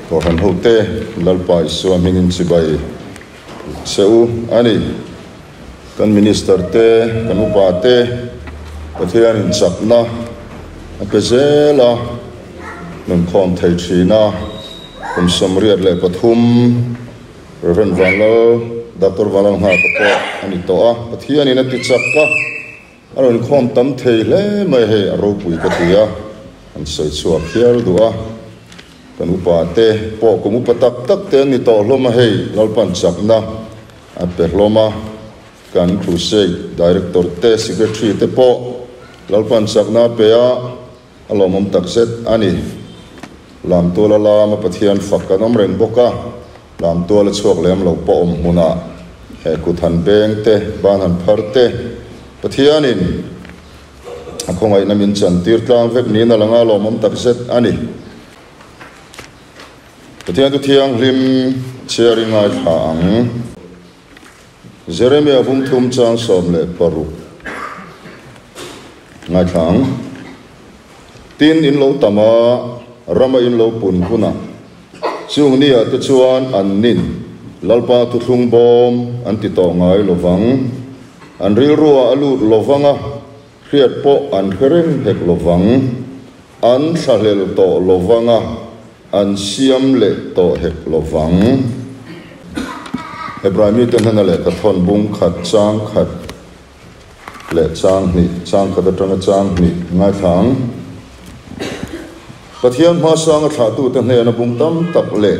ko han hote lalpai suam hingin chibai seu ani kan minister te kan upa te pathian in chakna apezela nun khom thei thina kum samriat le pathum reverend valo dr valang ha ko ani to a pathian in ati chakka aron khom tam thei le mai he aro pui ka tia an soi chuak hial duwa kan upa te po kum upatak tak te ni to hloma hei lalpan chakna a perloma kan crusade director te secretary te po lalpan chakna pe a alomom takset ani lam to la lama pathian fakkanom reng boka lam to la chok lem lo po om huna he kuthan beng te ban han phar te pathianin akhongai namin chan tir tlang vek ni na langa lomom takset ani pathian tu thiang hlim sharing ai thang Jeremiah vung thum chang som le paru ngai thang tin in lo tama rama in lo pun kuna chung nia te chuan an nin lalpa tu thlung bom an ti to ngai lovang an ril ruwa alu lovanga riat po an khereng hek lovang an thalel to lovanga an siam le to hek lovang Hebraimi ten hana le ka thon bung khat chang khat le chang ni chang khat atanga chang ni ngai thang pathian ma sang tha tu te hne na bung tam tak le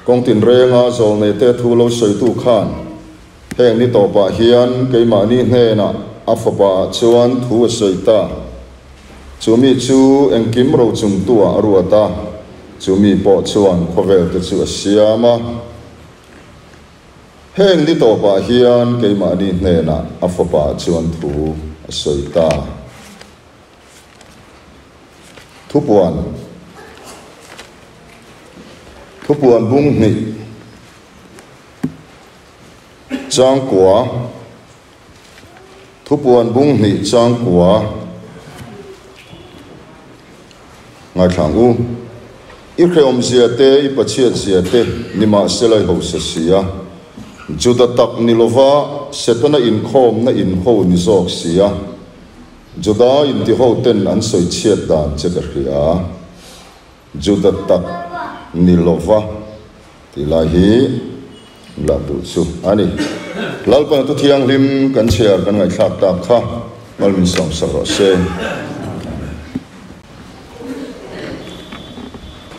kong tin renga zol ne te thu lo soi tu khan heng ni to pa hian keima ni hne na afapa chuan thu soi ta chumi chu engkim ro chung tua aruata chumi po chuan khovel te chu asiama heng ni to pa hian keima ni hne na afapa chuan thu soi ta thupuan bung ni chang kwa thupuan bung ni chang kwa ngai thang u i khreom zia te i pachia zia te nima selai ho se sia juda tak nilova setana in khom na in ho ni zok sia juda in ti ho ten an soi chiat dan che ka ria juda tak nilova ti la hi la tu chu ani lalpan tu thiang lim kan share kan ngai thak tak kha malmin som saro se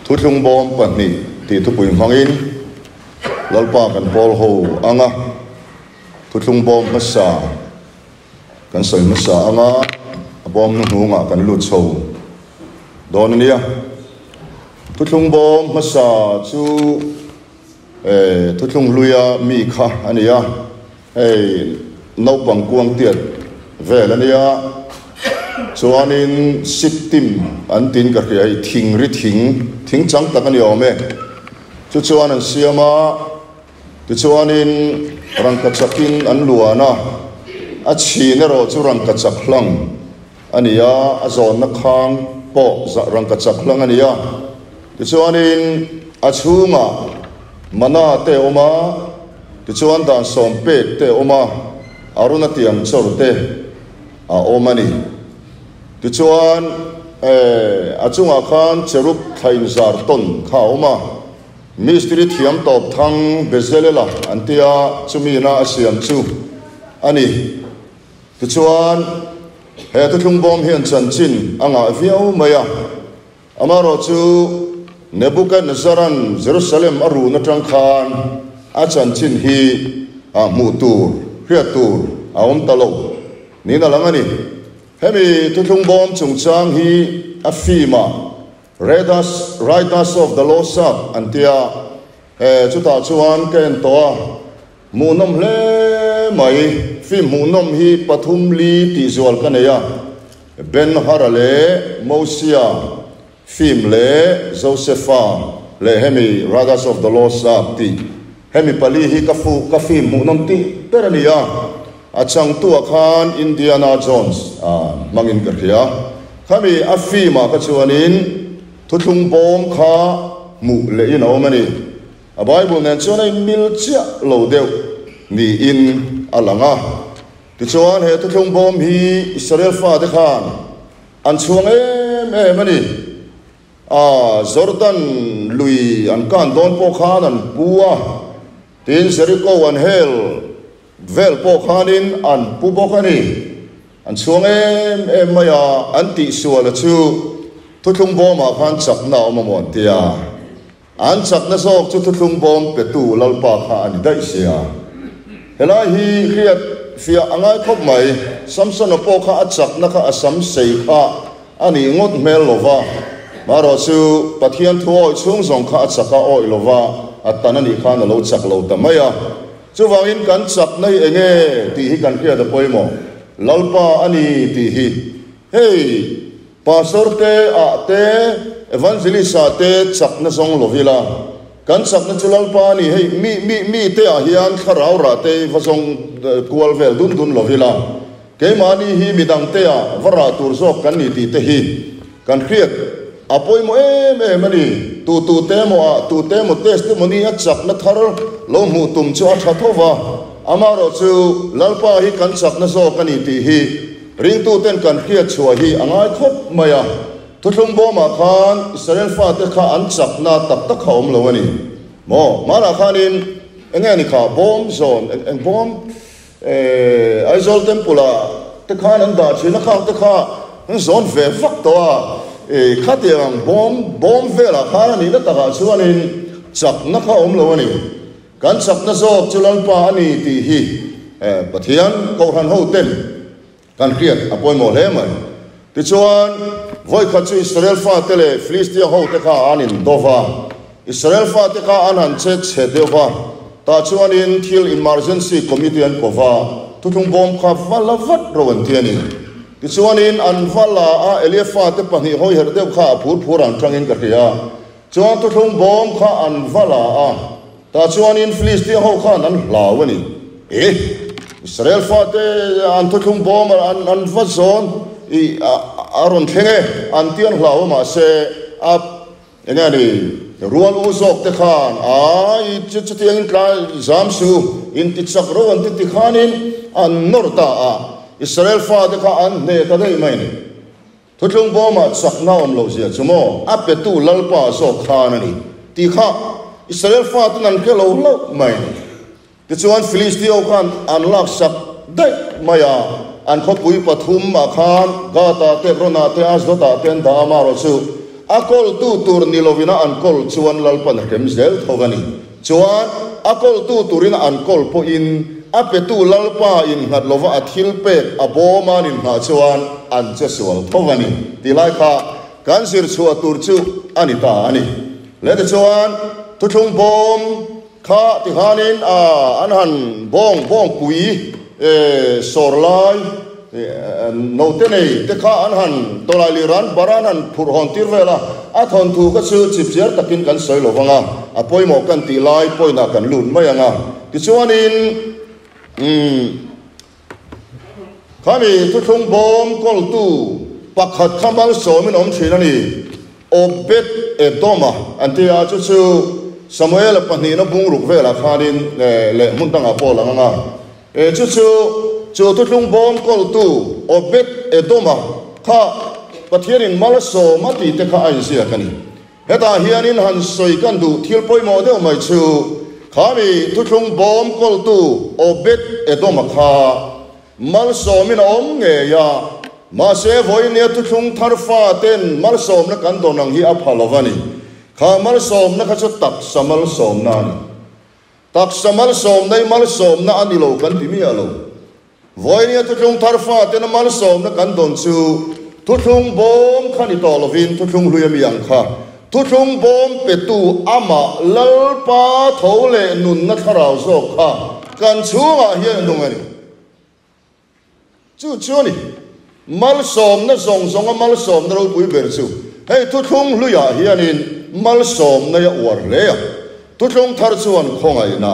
thu thung bom pan ni ti thu pui hangin lalpa kan pol ho anga thu thung bom masa kan soi masa anga bom nu nga kan lut chho don nia thu thung bom masa chu thu thung luya mi kha ania no pang kuang tiat vel ania chuanin siptim an tin ka ri thing ri thing chang tak ani ome chu chuan an siama tu chuanin rangka chakin an luana a chhine ro chu rangka chaklang ania a zon na khang po za rangka chaklang ania tu chuanin a chhunga mana te oma tu chuan dan som pe te oma aruna tiang chor te a omani tu chuan a chunga khan cherup thain zar ton kha oma Mistri thiam top thang bezelela antia chumina asiam chu ani tu chuan he tu thung bom hian chan chin anga viau maya amaro chu Nebuchadnezzar Jerusalem aru na tang khan a chan chin hi a mu tur hriatur a om talo ni na langani hemi tu thung bom chung chang hi a fima Riders of the Lost Up antia chuta chuan ken toa munom le mai film munom hi pathum li ti zual kanaya Ben Harale Mosia film le Josepha le hemi Riders of the Lost Up ti hemi pali hi ka film munom ti perania achang tu khan Indiana Jones mangin karya kami afima ka chuanin thu thung bom kha mu le in o mani a bible nen chuan ai mil chia lo deuh ni in alanga ti chuan he tu thung bom hi Israel fa te khan an chuang em ani Jordan lui an kan don po khan an bua tin Jericho an hel vel po khanin an pu bokani an chuang em maya an ti suala chu tu thung bom a khan chak na ma mon tia an chak na sok chu tu thung bom pe tu lalpa kha an dai sia helai hi khiat fia angai khop mai samson po kha achak na kha asam sei kha ani ngot mel lova maro chu pathian thuoi chung zong kha achaka oi lova atanani kha na lo chak lo tamaya chu wangin kan chak nai enge ti hi kan khia da poimo lalpa ani ti hi hey pastor te a te evangelist a te chak na zong lovila kan chak na chulal pa ni hey mi te a hian kharau ra te vasong kual vel dun lovila ke mani hi midang te a vara tur zok kan ni ti te hi kan khiat apoi mo mani tu te mo testimony a chak na thar lo mu tum chu a thatova amaro chu lalpa hi kan chak na zo kan ni ti hi ring tu ten kan khiat chua hi angai khop maya tu thung bo ma khan Israel fa te kha an chak na tak tak khom lo ani mo mara khanin enge ni kha bom zone en bom aizol tempula te khan an da china kha te kha zone ve vak to a khatiang bom ve la khan ni na ta ga chuanin chak na kha om lo ani kan chak na zo chulal pa ani ti hi pathian ko han ho tem kan khiat apoi mo le man ti chuan voi kha chu Israel fa tele Philistia ho te kha anin dova Israel fa te kha an han che deva ta chuan in thil emergency committee an kova tu thung bom kha valavat rowan tiani ti chuan in an vala a Eliafa te pani hoi her deuh kha phur an tangin ka ria chuan tu thung bom kha an vala a ta chuan in Philistia ho kha an hlawani Israel fa te an tu thung bom an vazon i aron thenge an tian hlaw ma se ap engani rual uzok te khan ai chutiang kla zamsu in titsak ro an ti khanin an norta a Israel fa te kha an ne ta dei mai ni thutlung boma sakna om lo sia chumo ape tu lalpa so khanani ti kha Israel fa te nan ke lo mai ni ti chuan Philistio khan an lak sak dai maya an khopui pathum ma khan gata te rona te asdota ten da maro chu akol tu tur nilovina an kol chuan lalpan remzel thogani chuan akol tu turin an kol po in apetu lalpa in hatlova athil pe aboma nin ha chuan an cheswal thogani tilai kha kan sir chua tur chu anita ani le de chuan tu thung bom kha ti hanin an han bong pui sorlai no te nei te kha an han tolai liran baran an phur hon tir vela a thon thu ka chu chip cher takin kan soi lo wanga a poimo kan ti lai poina kan lun mai anga ti chuanin khami tu thung bom kol tu pakhat khamal somin om thina ni obet edoma antia chu Samuel pani na bung ruk vela khanin le muntanga pol anga chu tu thung bom kol tu obet edoma kha pathianin malaso mati te kha ai sia kani heta hianin han soi kan du thil poimo de mai chu khami tu thung bom kol tu obet edoma kha malaso min om nge ya ma se voi ne tu thung tharfa ten malaso na kan donang hi aphalovani kha malaso na kha chu tak samal som na tak samal som nei malaso na anilo kan ti mi alo voinia tu thung tharfa ten mal som na kan don chu tu thung bom khani tolovin tu thung luyam yang kha tu thung bom petu ama lalpa thole nun na tharau zo kha kan chunga hian dungani chu ni mal som na zong mal som na ro pui ber chu hei tu thung luya hianin mal som na ya war le ya tu thung thar chuan khongai na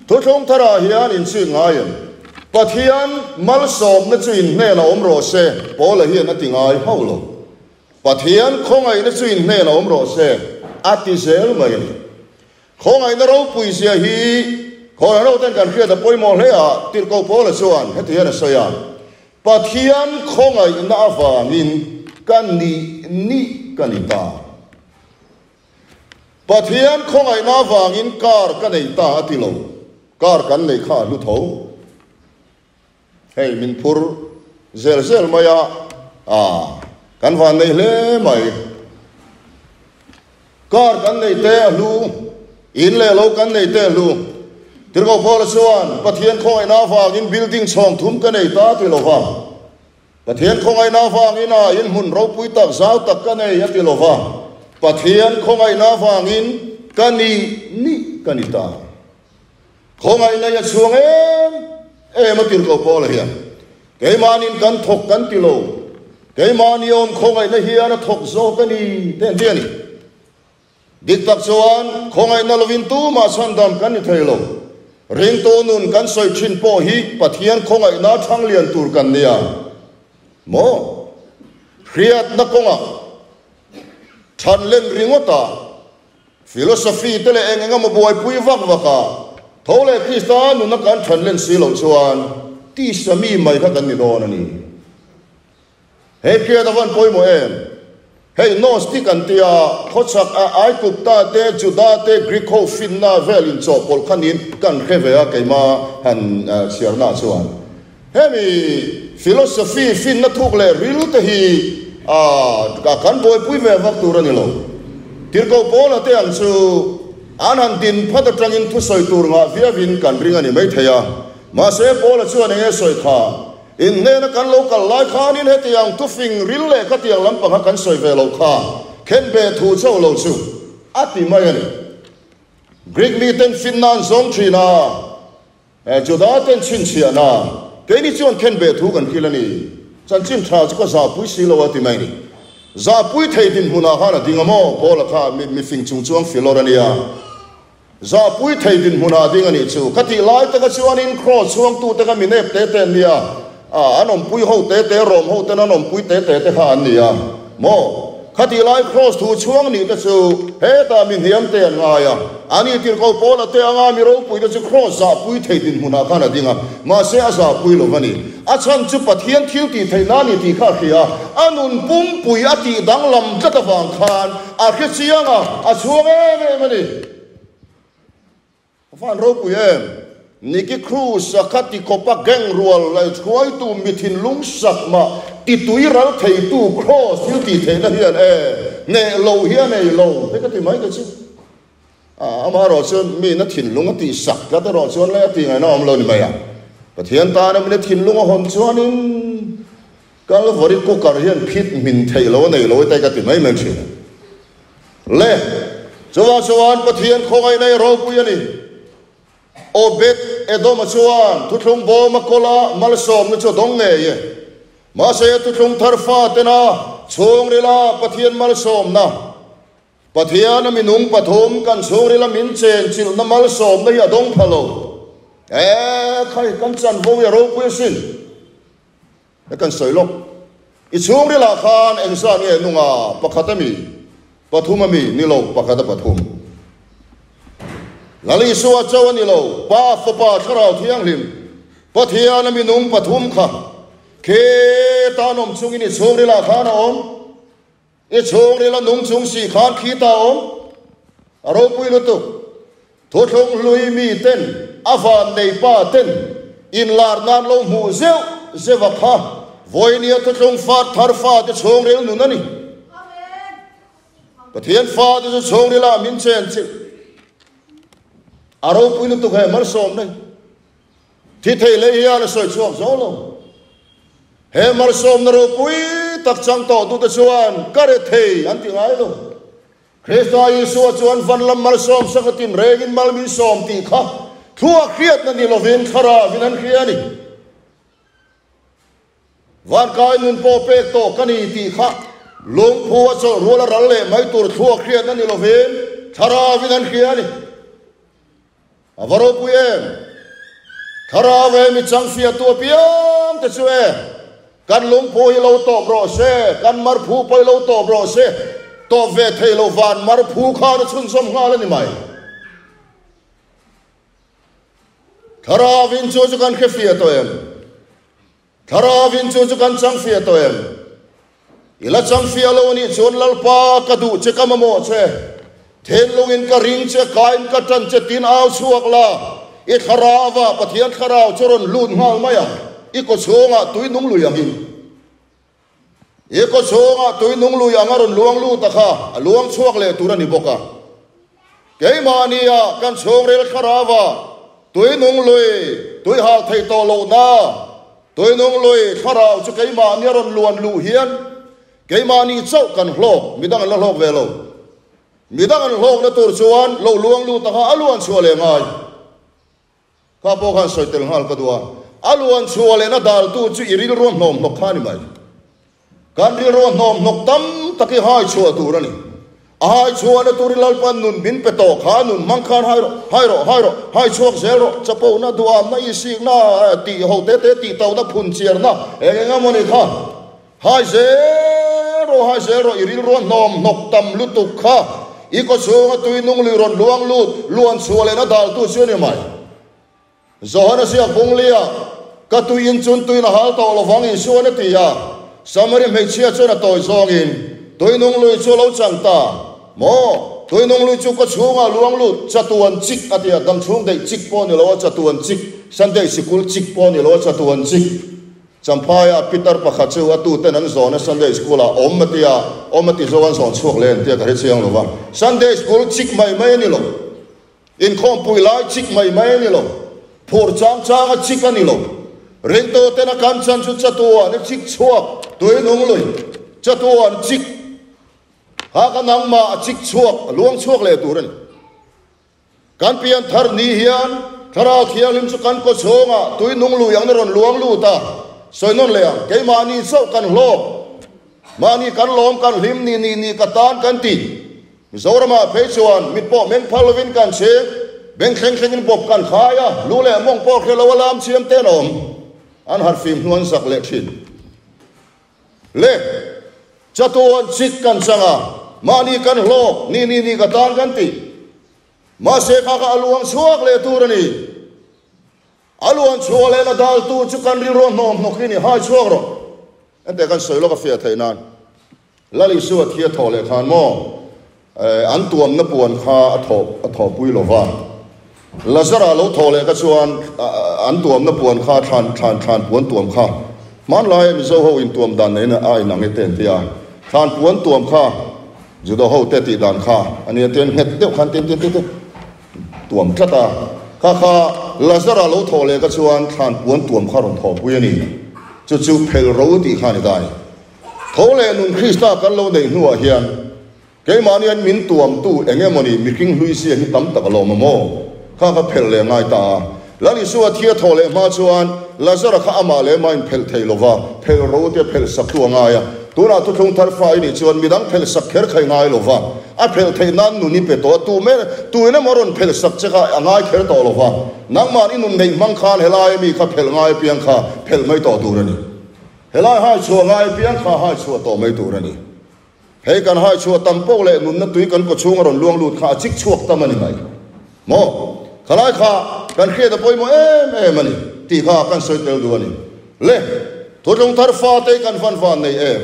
tu thung thara hian in chi ngayan pathian mal som na chu in ne na om ro se pola hian na tingai haulo pathian khong ai na chuin ne na omro se atizel mai ni khong ai na ro pui sia hi khong ro ten kan khia da poi mo le a tir ko po la chuan hetian a soya pathian khong ai na awangin kan ni kanita pathian khong ai na awangin kar kan ei ta atilo kar kan nei kha lu tho hey min phur zel maya kan van nei le mai kar kan nei te lu in le lo kan nei te lu tir ko pol chuan pathian khong ai na awangin building chhong thum kan ei ta ti lo wa pathian khong ai na awangin a in mun ro pui tak zau tak kan ei ti lo wa pathian khong ai na awangin kan ni kanita khong ai na ya chuang ma tir ko pol hian ke manin kan thok kan ti lo ke mani om khong ai na hian a thok zo kan ni ten dia ni dik tak chuan khong ai na lovin tu ma san dam kan ni thei lo ring to nun kan soi thin po hi pathian khong ai na thang lian tur kan nia mo riat na konga than len ringota philosophy tele enga mo boy pui vak vaka thole kristan nu na kan than len si lo chuan ti sami mai kha kan ni don ani he kia da van poi mo em hey no stick an tia khochak ai kupta te juda te griko finna velin cho pol khanin kan khevea keima han sirna chuan hemi philosophy fin na thuk le ril te hi ka kan boy pui ve vak tur ani lo tir ko pol ate ang chu anan din phata tangin thu soi tur nga via vin kan ring ani mai theya ma se pol chuan e soi kha in ne na kan local lai khan in heti yang tu fing ril le ka tiang lampang ha kan soi ve lo kha khen be thu chau lo chu ati mai ani greek mi ten finnan zong thina juda ten chin chiana ke ni chuan khen be thu kan khilani chan chim tha chu ko za pui si lo ati mai ni za pui thei din huna ha na dinga mo pol kha mi fing chung chuang filorania za pui thei din huna ding ani chu kati lai ta ka chuan in cross chuang tu ta ka mi nep te te nia anom pui ho te rom ho te anom pui te kha an nia mo khati lai cross thu chuang ni ta chu he ta mi hiam te nga ya ani tir ko pol te anga mi ro pui ta chu cross za pui thei din huna kha na dinga ma se a za pui lo vani a chan chu pathian thil ti thei na ni ti kha khia anun pum pui ati dang lam ka ta wang khan a khe chianga a chuang mani fan ro pui niki cruise sakati kopa geng rual lai chuai tu mithin lung sak ma ti tui ral thei tu cross til ti thei na hian ne lo hian nei lo te ka ti mai ka chi ama ro chuan mi na thin lung ti sak ka ta ro chuan le ti ngai na om lo ni mai pathian ta na mi thin lung hon chuan in kal vori ko kar hian phit min thei lo nei lo te ka ti mai men chi le chuan pathian khongai nei ro pu yani obet edom chuan tu thung bo makola malsom nu chu dong nge ye ma se tu thung tharfa tena chung rila pathian malsom na pathian minung pathum kan chung rila min chen chil na malsom na ya dong phalo khai kan chan bo ya ro pu sin kan soi lok i chung rila khan eng sa nge nunga pakhatami pathumami nilo pakhata pathum lali suwa chawani lo pa fa tharau thiang lim pathian minung pathum kha ke tanom chungini chungrila khana om e chungrila nung chung si khan khi ta om aro pui lu tu tho thong lui mi ten avan nei pa ten in lar nan lo mu zeu zewa kha voinia tho thong fa thar fa te chungril nu nani amen pathian fa te chungrila min chen chi aro pui lu tu kha mar som nei thi thei le ya na soi chuak zo lo he mar som na ro pui tak chang to tu ta chuan kare thei an ti ngai lo Krista Yesu chuan van lam mar som sakatin regin mal min som ti kha thua khiat na ni lovin khara vinan khiani van kai nun po pe to kani ti kha lung phua cho rola ral le mai tur thua khiat na ni lovin khara vinan khiani avaro puem khara ve mi chang fia tu piam te chue kan lung po hi lo to bro se kan mar phu poi lo to bro se to ve thei lo van mar phu kha na chun som nga le ni mai thara vin chu kan khe fia to em thara vin chu kan chang fia to em ila chang fia lo ni chon lal pa ka du che kam mo che then lung in ka ring che kain ka tan che tin au chuak la e kharawa pathian kharau choron lut ngal maya i ko chonga tui nung lu yang in e ko chonga tui nung lu yang aron luang lu ta kha luang chuak le turani boka ke mania kan chong rel kharawa tui nung lui tui ha thei to lo na tui nung lui kharau chu ke mania ron luan lu hian ke mani chau kan hlo midang la hlo ve lo midang an hlo na tur chuan lo luang lu ta kha aluan chuale ngai ka po khan soitel hal ka duwa aluan chuale na dal tu chu iril ron nom nok khani mai kan ri ron nom nok tam taki hai chua tu rani ai chua na tur lal pan nun bin pe to kha nun mang khan hai chuak zero chapo na duam na isik na ti ho te ti tau na phun chiar na e nga moni kha hai zero iril ron nom nok tam lu tu kha i ko chunga tui nung lu ron luang lut luan chuale na dal tu chu ni mai zohana sia bunglia ka tu in chun tu na hal to lo wang in suana ti ya samari me chia chona toy zong in tui nung lui chu lo chang ta mo tui nung lui chu ko chunga luang lut chatuan chik atia dam chung dei chik po ni lo chatuan chik sunday school chik po ni lo chatuan chik champaya peter pakha chu atu ten an zona sunday school a omati zogan zon chuak len tia ka he chiang lo wa sunday school chik mai ni lo in khom pui lai chik mai ni lo phur chang a chik ani lo rento tena kan chan chu chatua ne chik chuak tui nung lui chatua chik ha ka nang ma chik chuak luang chuak le tur ani kan pian thar ni hian thara khialim chu kan ko chonga tui nung lu yang ron luang lu ta soinon le ke mani so kan hlo mani kan lom kan lim ni ka tan kan ti zorama pe chuan mit po meng phalwin kan che beng kheng in pop kan khaya lu le mong po khelo lam chiam te nom an har fim nuan sak le thin le chatuan chik kan changa mani kan hlo ni ka tan kan ti ma se ka aluang chuak le turani aluan chuale na dal tu chu kan ri ro nom nokini hai chuak ro ante kan soilo ka fia thainan lali suwa thia thole khan mo an tuam na puan kha a tho pui lo wa lazara lo thole ka chuan an tuam na puan kha than puan tuam kha man lai mi zo ho in tuam dan nei na ai nang e ten tia than puan tuam kha judo ho te ti dan kha ani ten het de khan ten tuam thata kha lazara lo thole ka chuan than puan tuam kha ron tho pui ani chu phel ro ti kha ni dai thole nun krista kan lo nei nuwa hian ke manian min tuam tu engemoni miking luisi ni tam tak lo mo kha phel le ngai ta lali suwa thia thole ma chuan lazara kha ama le main phel thei lova phel ro te phel sak tu anga ya tuna tu thung thar fa ni chuan midang phel sak kher khai ngai lova a phel thei nan nu ni pe to tu ne moron phel sak chaka angai kher to lova nang man inun nei mang khan helai mi kha phel ngai piang kha phel mai to tu rani helai hai chuwa ngai piang kha hai chuwa to mai tu rani hei kan hai chuwa tampo le nun na tui kan ko chung ron luang lut kha chik chuak tamani mai mo khalai kha kan khia da poi mo em ani ti kha kan soi tel du ani le thotlong thar fa te kan van nei em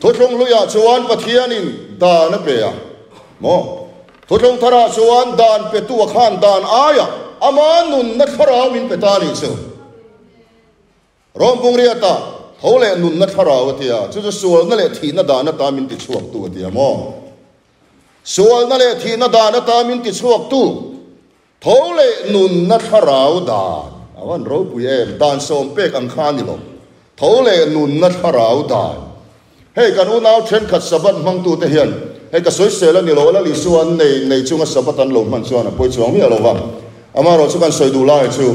thotlong lu ya chuan pathianin da na pe ya mo thotlong thara chuan dan pe tu khan dan aya aman nun na khara min pe ta ni chu rom pung ria ta thole nun na khara wa tia chu sual na le thi na da na ta min ti chuak tu tia mo sual na le thi na da na ta min ti chuak tu thole nun na kharau da awan ro pu em dan som pek ang khan ni lo thole nun na kharau da hei kan u nau then khat sabat mang tu te hian hei ka soi sela ni lo la li suan nei chunga sabat an lo man chuan a poi chuang mi lo wa ama ro chu kan soi du lai chu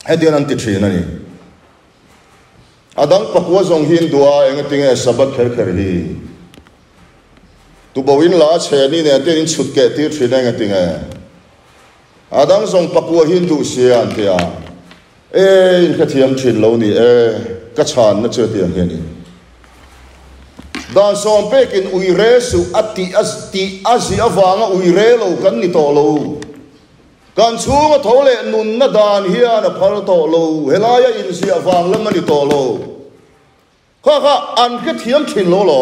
he dian an ti thrin ani adang pakwa zong hin dua eng tinge sabat kher hi tu bawin la che ni ne tin chut ke ti thrin eng tinge adang zong pakwa hin du sian tia in ka thiam thin lo ni ka chan na che tiang hian in dan som pekin uire su ati azi awanga uire lo kan ni to lo kan chunga thole nun na dan hian a phal to lo helaya in si awang lam ni to lo kha an ke thiam thin lo lo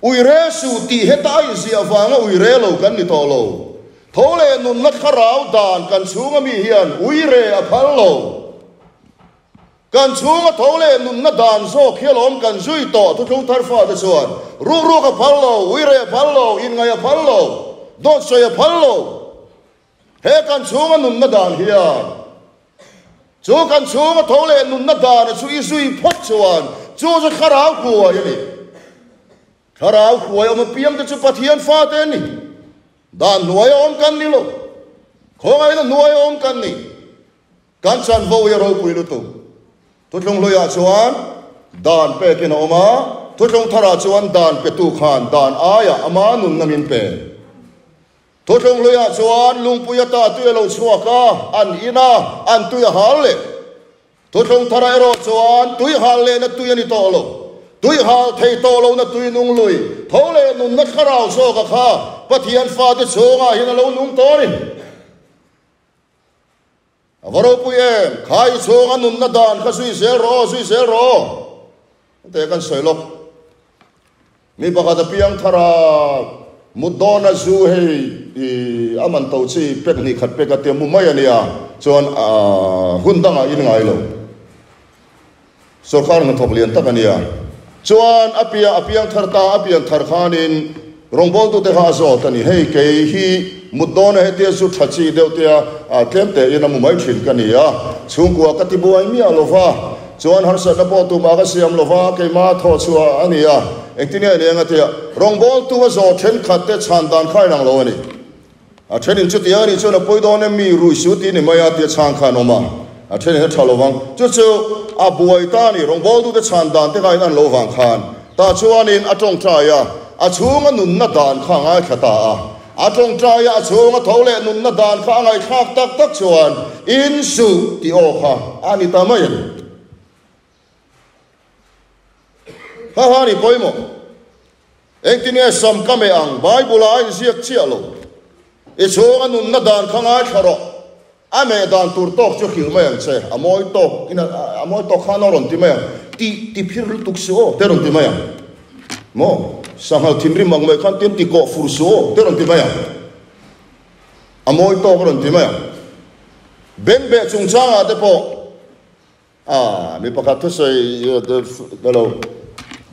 uire su ti heta in si awanga uire lo kan ni to lo thole nun na kharau dan kan chunga mi hian uire a phal lo kan chunga thole nun na dan zo khelom kan zui to tu thung thar fa da chuan ru ka phal lo uire a phal lo in ngai a phal lo do soi a phal lo he kan chunga nun na dan hian chu kan chunga thole nun na dan chu i zui phot chuan chu zo kharau khuwa yani kharau khuwa om piam te chu pathian fa te ni dan nuai om kan ni lo khongai na nuai om kan ni kan chan vo ya ro pui lu tu tu thong lo ya chuan dan pe kin oma tu thong thara chuan dan pe tu khan dan aya ama nun namin pe tu thong lo ya chuan lung pu ya ta tu lo chua ka an ina an tu ya hal le tu thong thara ro chuan tu hal le na tu ya ni to lo tu hal thei to lo na tu nung lui thole nun na kharau so ka kha pathian fa te chunga hin lo nung to ni avaro pu em khai chunga nun na dan kha sui sel ro te kan soi lok mi pakata piang thara mudona zu hei aman to chi pek ni khat pek ate mu mai ania chon hundanga in ngai lo sarkar na thok lian takania chuan apiang tharta apiang thar khanin rongbol tu te kha zo tani hei ke hi mudona he te su thachi deu te a tlem te ina mu mai thin kania chungkua katibu ai mi alova chuan har sa na bo tu ma ga siam lova ke ma tho chua ania engtinia lenga te rongbol tu zo then khat te chan dan khai nang lo ani a thenin chu ti ani chu na poidon mi ru su ti ni maya te chang kha no ma a thenin ha thalowang chu a buai ta ni rongbol tu te chan dan te kai nan lo wang khan ta chuanin atong tra ya a chunga nun na dan kha ngai khata a tong tra ya chunga thole nun na dan kha ngai khak tak chuan in su ti o kha ani ta mai ha ni poimo engtinia sam kame ang bible a in siak chialo e chunga nun na dan kha ngai kharo ame dan tur tok chu khil mai ang che amoi tok khanoron ti mai ti phir tuk so teron ti mai mo sanghal thimri mangmai khan tem ti ko furso teron ti mai amoi tok ron ti mai ben be chung changa te po mi pakhat thu sei de lo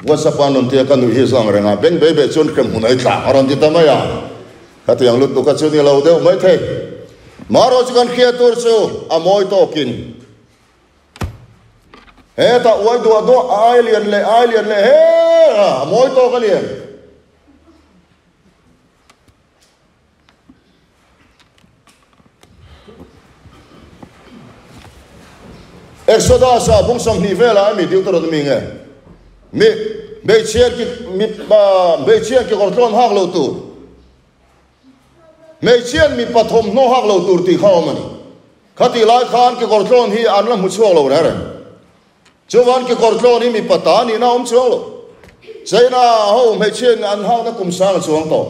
whatsapp anon te kan hi sang renga ben be chun kem hunai tla aron ti ta mai khat yang lut tu ka chu ni lo de mai the maro chuan khia tur chu amoi tokin he ta oi do alien le he amoi to ka lian exodus a bung sam ni vela mi diu to mi nge mi be chian ki kortlon hak lo tu mei chian mi pathom no hak lo tur ti khaw mani khati lai khan ki kortlon hi an la mu chuang lo ra chuan ki kortlon hi mi pata ni na chuang lo zaina ho mei chian an hak na kum sang chuang to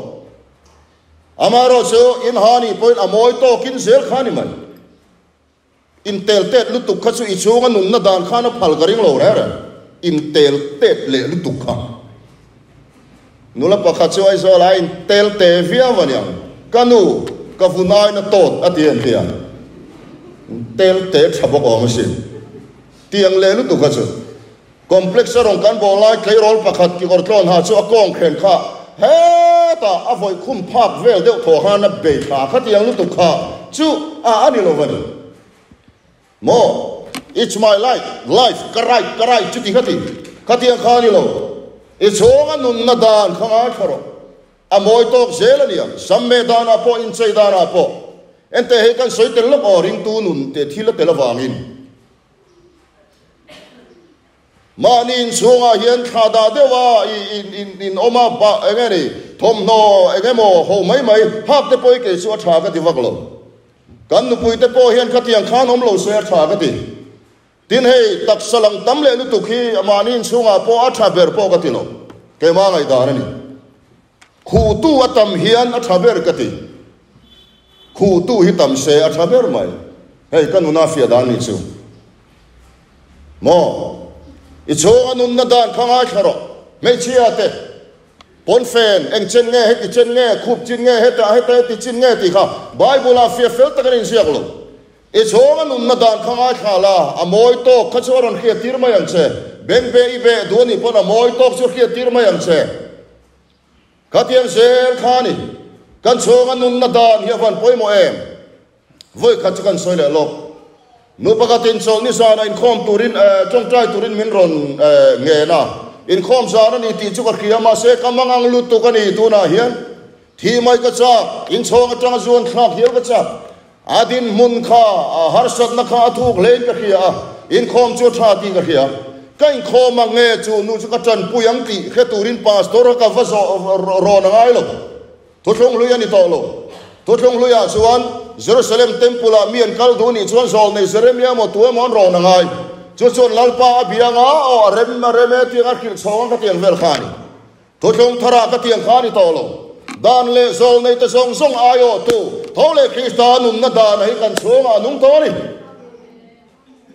amaro chu in hani point amoi to kin zel khani man in tel tet lu tuk kha chu I chunga nun na dan khana phal garing lo ra in tel tet le lu tuk kha nula pakha chu ai zo la in tel te via wanyang kanu ka funai na tot atien tia tel te thabok om sin tiang le lu tu kha chu complex rong kan bo lai klei rol pakhat ki kortlon ha chu akong khen kha he ta avoi khum phak vel deu tho ha na be kha kha tiang lu tu kha chu ani lo wani mo it's my life karai chu ti kha tiang kha ni lo e chonga nun na dan khanga kharo amoi tok zelania samme dana po in chei dana po ente he kan soi tel lo ring tu nun te thila tel wangin manin chunga hian khada dewa in oma ba engeni thom no engemo ho mai hak te poi ke chu tha ka ti waklo kan nu pui te po hian khatiang khan om lo se tha ka ti tin hei tak salang tam le nu tu khi amanin sunga po atha ber po ka tilo ke ma ngai da ni khu tu atam hian atha ber ka ti khu tu hi tam se atha ber mai hei kanuna fia dan ni chu mo i chong anun na dan khanga kharo me chia te pon fen eng chen nge he ti chen nge khup chin nge he ta ti chin nge ti kha bible a fia fel ta kan siak lo e chong anun na dan khanga khala amoi to khachoron khia tir mai ang che ben be i be do ni pon amoi to chu khia tir mai ang che katiam sel khani kan chong anun na dan hi van poi mo em voi khat kan soi le lok nu pakatin chol ni sana in khom turin trong trai turin min ron nge na in khom sana ni ti chu ka khia ma se kamangang lu tu ka ni tu na hian thi mai ka cha in chong atang zon khak hiel ka cha adin mun kha har sat na kha thuk lein ka khia in khom chu tha ti ka khia kain khom ma nge chu nu chu ka tran puyang ti khe turin pastor ka va ro na ngai lo to thong lu ya ni to lo to thong lu ya chuan Jerusalem temple a mian kal du ni chuan zol nei Jeremia mo tu mon ro na ngai chu chon lalpa bianga o rem me ti nga khil chong ka tiang vel khani to thong thara ka tiang khani to lo dan le zol nei ta song song ayo tu thole Christianun na dan hi kan chong anung to ni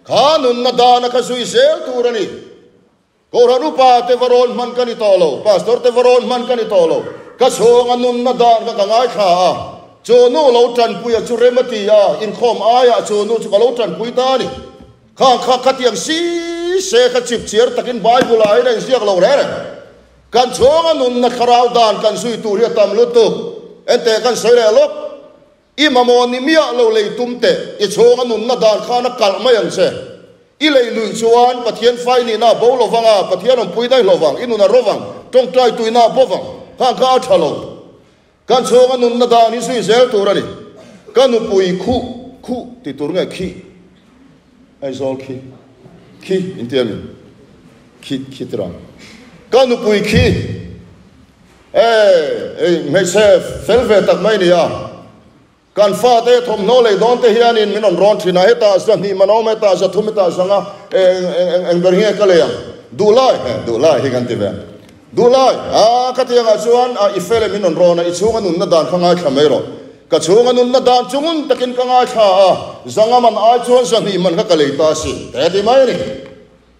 khanun na dan ka sui sel tu rani ko ru pa te varon man kan ni to lo pastor te varon man kan ni to lo ka chong anun na dan ka ngai kha cho nu lo tran puya chu remati ya in khom aya cho nu chu lo tran pui ta ni kha tiang si se kha chip chiar takin bible ai na siak lo re kan chong anun na kharau dan kan sui tu ria tam lu tu ente kan soi le lok i mamon ni mia lo le tum te i chong anun na dan kha na kal mai ang se i le lui chuan pathian fai ni na bo lo wanga pathian on pui dai lo wang inuna rowang tong trai tu na bo wang kha thalo kan chong anun na dan ni sui sel tu ra ni kan pui khu ti tur nga khi ai zol khi in tiam khi tra kan pui khi me se fel ve tak mai ni ya kan fa te thom no le don te hian in min on ron thina heta sa ni mano me ta sa thum ta sanga eng ber hi ka le ya du lai hi kan ti ve du lai ka ti nga chuan ifele min on ron i chunga nun na dan khanga khamero ka chunga nun na dan chungun takin kanga kha zanga man a chuan sa ni man ka le ta si te ti mai ni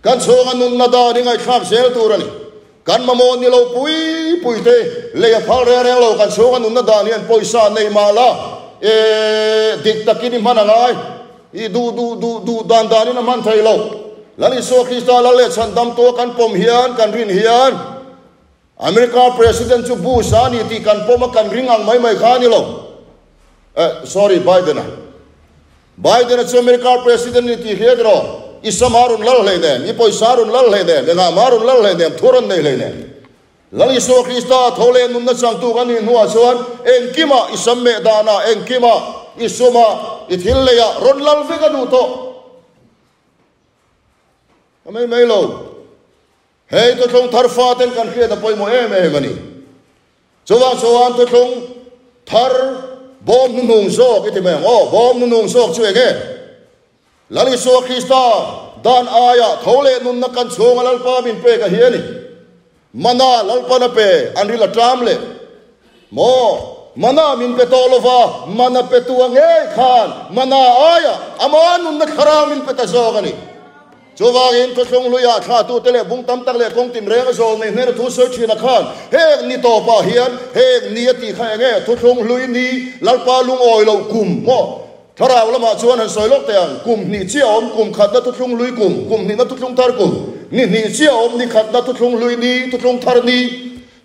kan chunga nun na dan ringai khak sel tu rani kan mamon ni lo pui te le ya phal re lo kan chunga nun na dan hian poisa nei mala dik takini manangai i du dan ni na man thai lo lani so Krista la le chan dam to kan pom hian kan rin hian America president chu Bush ani ti kan pom kan ringang mai khani lo sorry Biden chu America president ni ti hedro isamarun lal le ne i poisarun lal le ne nga marun lal le ne thoron nei le ne lali so Krista thole nun na chang tu kan ni nuwa chuan engkima isamme dana engkima isuma ithil le ya ron lal ve ka du to mai lo hei to thong thar fa ten kan khia da poi mo mani chuan to thong thar bom nu nung zo ki te me bom nu nung zo chu ege lali so Krista dan aya thole nun na kan chong lal pa min pe ka hiani mana lal pa na pe anri la tram le mo mana min pe to lova mana pe tu nge khan mana aya aman nun na khara min pe ta zo gani chuwangin to thong luya tha tu tele bung tam tak le kong tin re ga zol nei ne thu so china khan he ni to pa hian he ni ati kha nge to thong lui ni lalpa lung oi lo kum mo tharaw lama chuan han soi lok teang kum ni chia om kum khat na to thong lui kum ni na to thong tar kum ni chia om ni khat na to thong lui ni to thong thar ni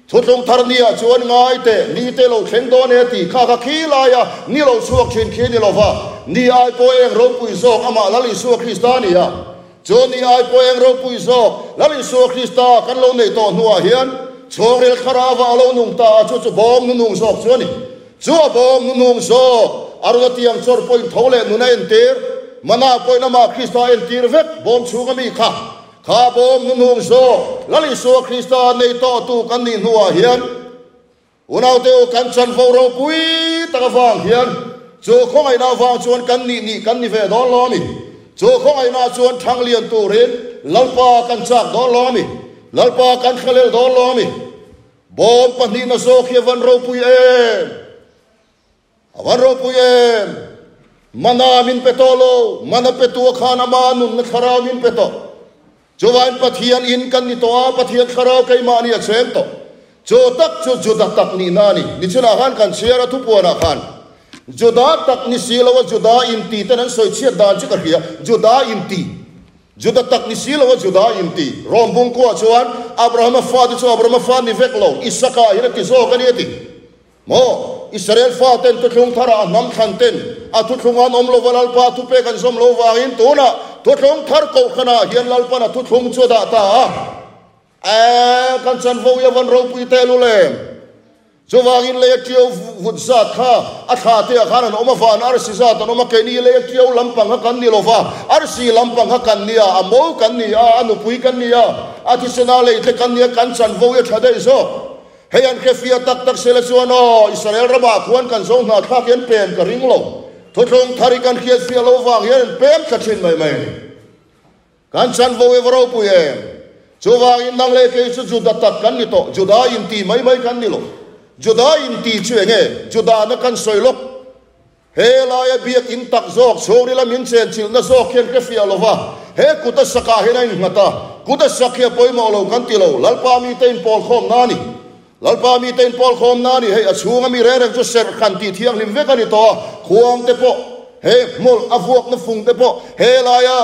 to thong thar ni a chuan ngai te ni te lo thleng do ne ti kha khi la ya ni lo suak thin khi ni lo va ni ai po eng ro pui so ama lali suak Kristania Johnny ai po eng ro pui so lali so Krista kan lo nei to nuwa hian chorel kharawa lo nung ta chu bom nu nung sok chuani chu bom nu nung so aruna tiang chor point thole nu na enter mana point na ma Krista enter vek bom chunga mi kha bom nu nung so lali so Krista nei to tu kan ni nuwa hian unau te kan chan vo ro pui ta wang hian chu khong ai na wang chuan kan ni ve don lo ni chu khong ai na chuan thang lian turin lalpa kan chak do lomi lalpa kan khalel do lomi bom pahni na so khia van ro pui em mana min petolo mana petu khana manun na khara min peto chuan pathian in kan ni to pathian khara kai mani a cheng to chu tak chu juda tak ni nani ni chuna han kan share thu puana khan juda tak ni silawa juda inti tanan soi chia dan chi ka hia juda inti juda tak ni silawa juda inti rombung ko chuan abraham fa chu abraham fa ni veklo isaka ina ti zo kan yeti mo israel fa ten tu thung thara nam khan ten a tu thunga nom lo walal pa tu pe kan som lo wangin tu na tu thung thar ko khana hian lal pa na tu thung chu da ta kan chan vo ya van ro pui te lu le chu wangin le tio vut zat kha a kha te khan an oma van ar si zat an oma ke ni le tio lampang ha kan ni lo va ar si lampang ha kan ni a mo kan ni a anu pui kan ni a ti sena le te kan ni kan chan vo ya thadai zo hey an khefia tak tak sele chuano israel rama khuan kan zong na thak yen pen ka ring lo thothong thari kan khiat fia lo wang yen pem thachin mai mai kan chan vo e vro pu ye chu wang in nang le ke chu juda tak kan ni to juda in ti mai mai kan ni lo juda in ti chuenge juda na kan soi lok he la ya biak in tak zok chori la min chen chil na zok khen khefia lo wa he kuta saka he nai ngata kuta sakya poi mo lo kan ti lo lalpa mi tein pol khom na ni lalpa mi ten pol khom na ni hei achunga mi rereng chu ser khan ti thiang lim vek ani to khuang te po he mol avuak na fung te po he la ya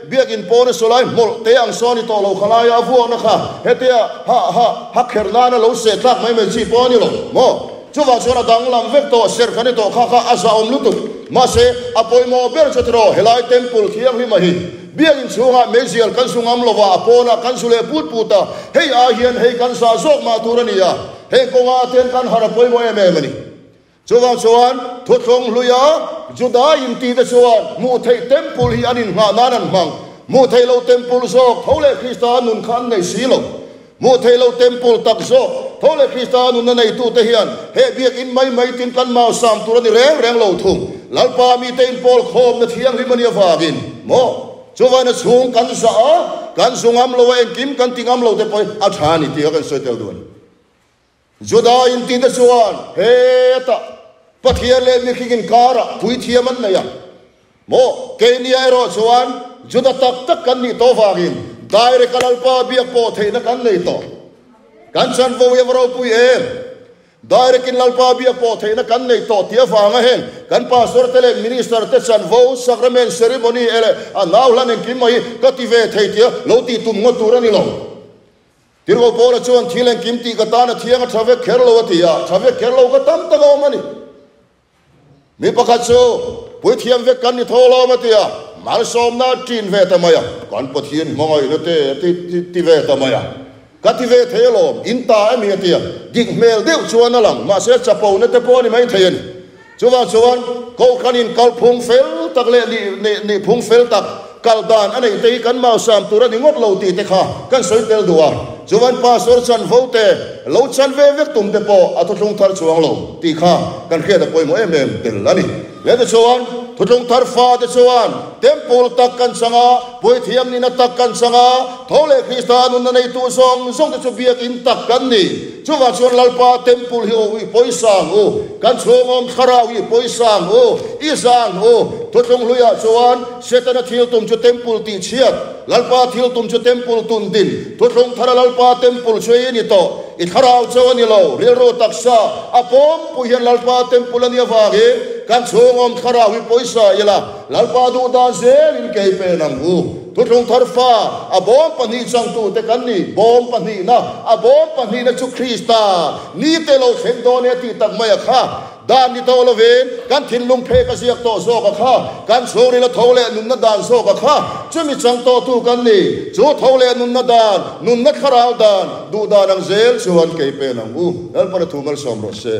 biak in pon solai mol te ang so ni to lo khala ya avuak na kha he te ha kherna na lo se tak mai mai chi po ni lo mo chu wa chona dang lam vek to ser khani to kha asa om lu tu ma se apoi mo ber chatro helai temple thiang hi ma hi biang in chunga mezial kan sungam lova apona kan sule put puta hei a hian hei kan sa zok ma turania hei konga ten kan harapoi mo em mani chuan thuthong luya juda in ti da chuan mu thei temple hi anin nga nanan mang mu thei lo temple zok thole Christa nun khan nei silo mu thei lo temple tak zok thole Christa nun nei tu te hian he biak in mai tin kan mau sam turani reng lo thung lalpa mi tein pol khom na thiang rimani avagin mo chuan chung kan sa kan sungam lo en kim kan tingam lo te poi a thani ti kan soi tel duan juda in ti da chuan he ta pathian le mi khigin kara pui thiaman na ya mo ke ni ai ro chuan juda tak kan ni to wangin direct kalpa biak po theina kan nei to kan chan vo ye ro pui direct in lalpa bia po theina kan nei to tia wanga hen kan pastor tele minister te chan vo sacrament ceremony ele a naw lan en kim mai ka ti ve thei tia lo ti tum ngo turani lo tirgo pola chuan thilen kim ti ka ta na thianga thave kherlo tia thave kherlo ka tam ta go mani mi pakhat chu pui thiam ve kan ni tholo ma tia mal som na tin ve ta maya kan pathian mongoi le te ti ve ta maya kative thelo inta ami atia dik mel deu chuan alang ma se chapo na te po ni mai thein chuan ko khanin kal phung fel tak le ni phung fel tak kal dan anei te kan mau sam tura ni ngot lo ti te kha kan soi tel duwa chuan pastor chan vote lo chan ve vek tum te po athuthung thar chuang lo ti kha kan khia da poi mo em tel ani le de chuan thuthung thar fa de chuan temple tak kan sanga poi thiam ni na tak kan sanga thole Christa nun na nei tu song te chu biak in tak kan ni chuwa chuan lalpa temple hi o poi sang o kan chungom khara wi poi sang o i sang o thuthung luya chuan setana thil tum chu temple ti chiat lalpa thil tum chu temple tun din thuthung thara lalpa temple chwe ni to i kharau chawani lo rel ro taksa apom pu hian lalpa temple ani awage kan chungom khara wi poisa yela lalpa du da zel in ke pe nang u thuthung thar fa abom pani chang tu te kan ni bom pani na abom pani na chu Christa ni te lo then do ne ti tak mai kha dan ni to lo ven kan thin lung phe ka siak to so ka kha kan sori la thole nun na dan so ka kha chumi chang to tu kan ni chu thole nun na dan nun na kharau dan du da nang zel chuan ke pe nang u al par thu mal som ro se